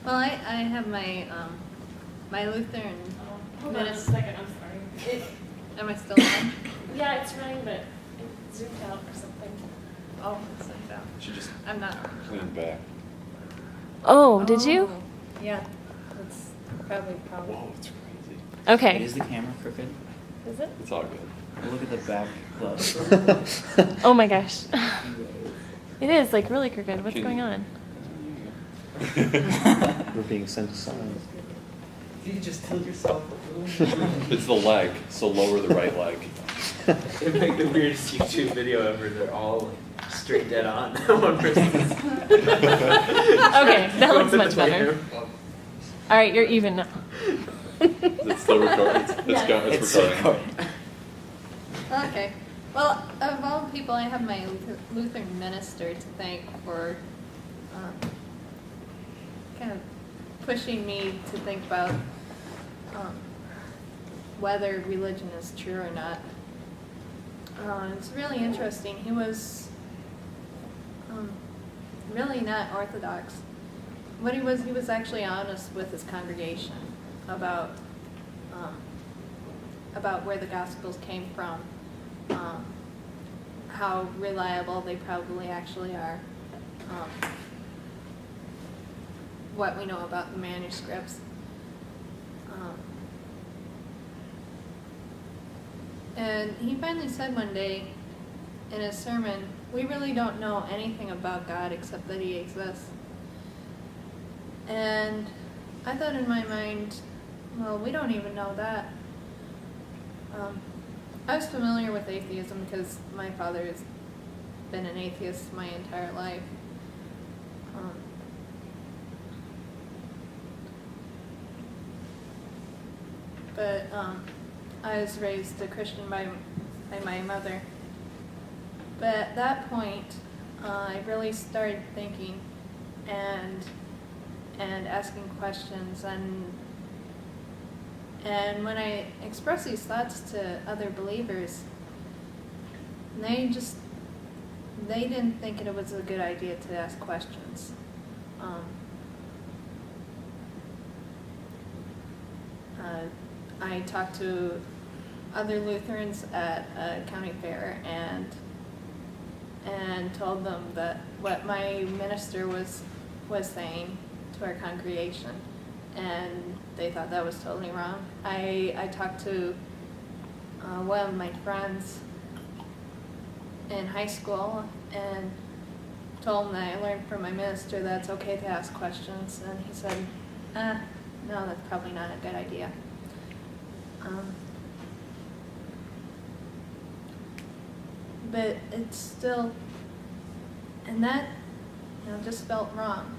Well, I have my my Lutheran Hold on a minutes. second, I'm sorry. Am I still on? Yeah, it's running, but it zoomed out or something. Oh, it's like that. Should just I'm not. clean back. Oh, did you? Oh, yeah, that's probably a problem. Whoa, it's crazy. Okay. Is the camera crooked? Is it? It's all good. Look at the back glove. Oh my gosh. It is like really crooked. What's Can- going on? We're being sent aside. You just tilt yourself. It's the leg, so lower the right leg. It'd make the weirdest YouTube video ever. They're all like, straight dead on. One person's Okay, that looks much better. All right, you're even now. It's still recording. It's recording. Okay. Well, of all people, I have my Lutheran minister to thank for kind of pushing me to think about whether religion is true or not. It's really interesting. He was really not orthodox. What he was actually honest with his congregation about where the Gospels came from, how reliable they probably actually are, what we know about the manuscripts. And he finally said one day in his sermon, we really don't know anything about God except that he exists. And I thought in my mind, well, we don't even know that. I was familiar with atheism because my father has been an atheist my entire life. But I was raised a Christian by my mother. But at that point, I really started thinking and asking questions, and when I expressed these thoughts to other believers, they didn't think it was a good idea to ask questions. I talked to other Lutherans at a county fair and told them that what my minister was saying to our congregation, and they thought that was totally wrong. I talked to one of my friends in high school and told him that I learned from my minister that it's okay to ask questions, and he said, no, that's probably not a good idea. But it's still, and that, just felt wrong.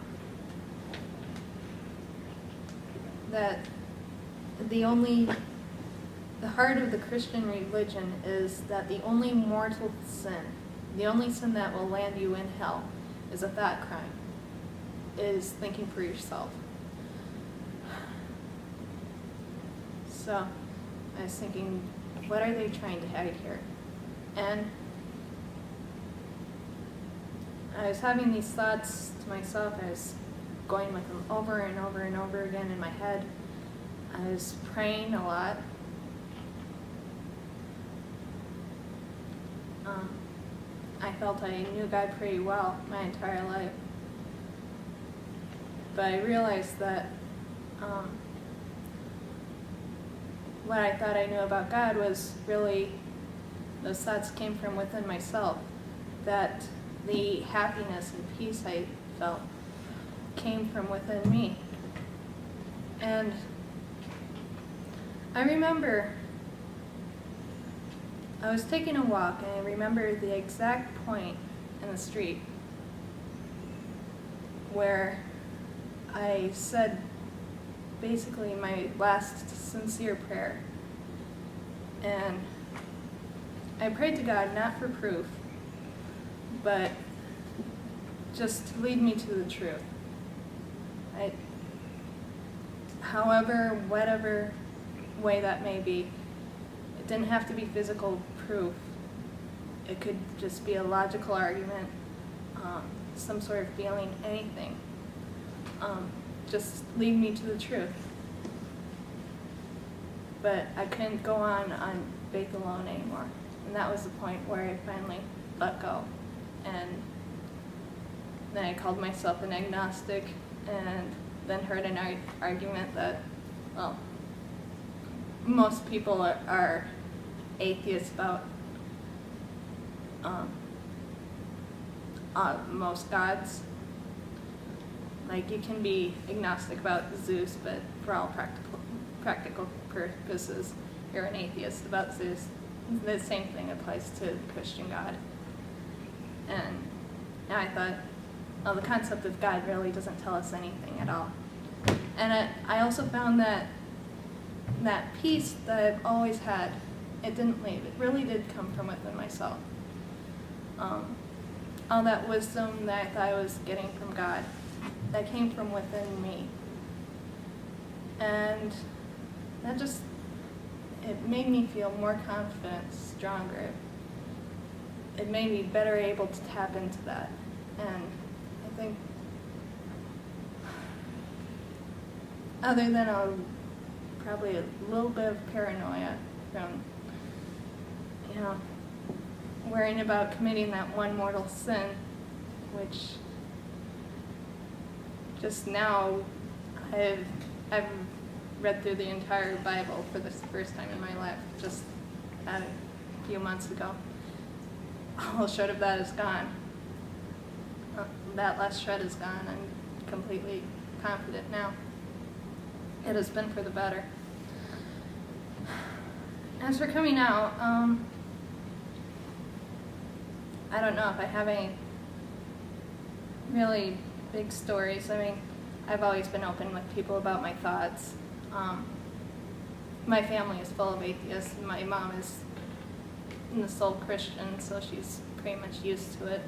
That the heart of the Christian religion is that the only mortal sin, the only sin that will land you in hell, is a thought crime, is thinking for yourself. So I was thinking, what are they trying to hide here? And I was having these thoughts to myself. I was going with them over and over and over again in my head. I was praying a lot. I felt I knew God pretty well my entire life. But I realized that what I thought I knew about God was really, those thoughts came from within myself. That the happiness and peace I felt came from within me. And I remember I was taking a walk, and I remember the exact point in the street where I said basically my last sincere prayer. And I prayed to God not for proof, but just to lead me to the truth. However, whatever way that may be, it didn't have to be physical proof. It could just be a logical argument, some sort of feeling, anything. just lead me to the truth. But I couldn't go on faith alone anymore. And that was the point where I finally let go. And then I called myself an agnostic, and then heard an argument that, well, most people are atheists about most gods. Like, you can be agnostic about Zeus, but for all practical purposes, you're an atheist about Zeus. The same thing applies to the Christian God. And I thought, well, the concept of God really doesn't tell us anything at all. And I also found that peace that I've always had, it didn't leave. It really did come from within myself. All that wisdom that I thought I was getting from God, that came from within me. And that just, it made me feel more confident, stronger. It made me better able to tap into that. And I think, other than probably a little bit of paranoia from, worrying about committing that one mortal sin, which just now I've read through the entire Bible for the first time in my life, just a few months ago. All shred of that is gone. That last shred is gone. I'm completely confident now. It has been for the better. As for coming out, I don't know if I have any really big stories. I mean, I've always been open with people about my thoughts. My family is full of atheists. My mom is the sole Christian, so she's pretty much used to it.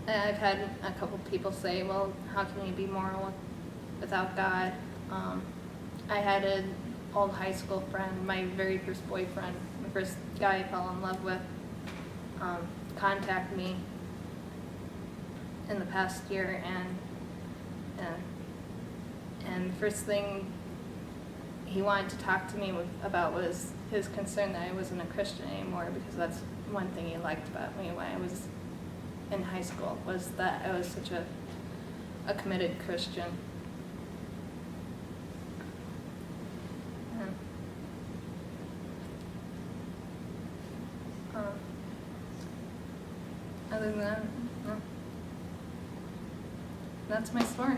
And I've had a couple people say, well, how can you be moral without God? I had an old high school friend, my very first boyfriend, the first guy I fell in love with, contact me in the past year, and the first thing he wanted to talk to me about was his concern that I wasn't a Christian anymore, because that's one thing he liked about me when I was in high school, was that I was such a committed Christian. Other than that, no. That's my story.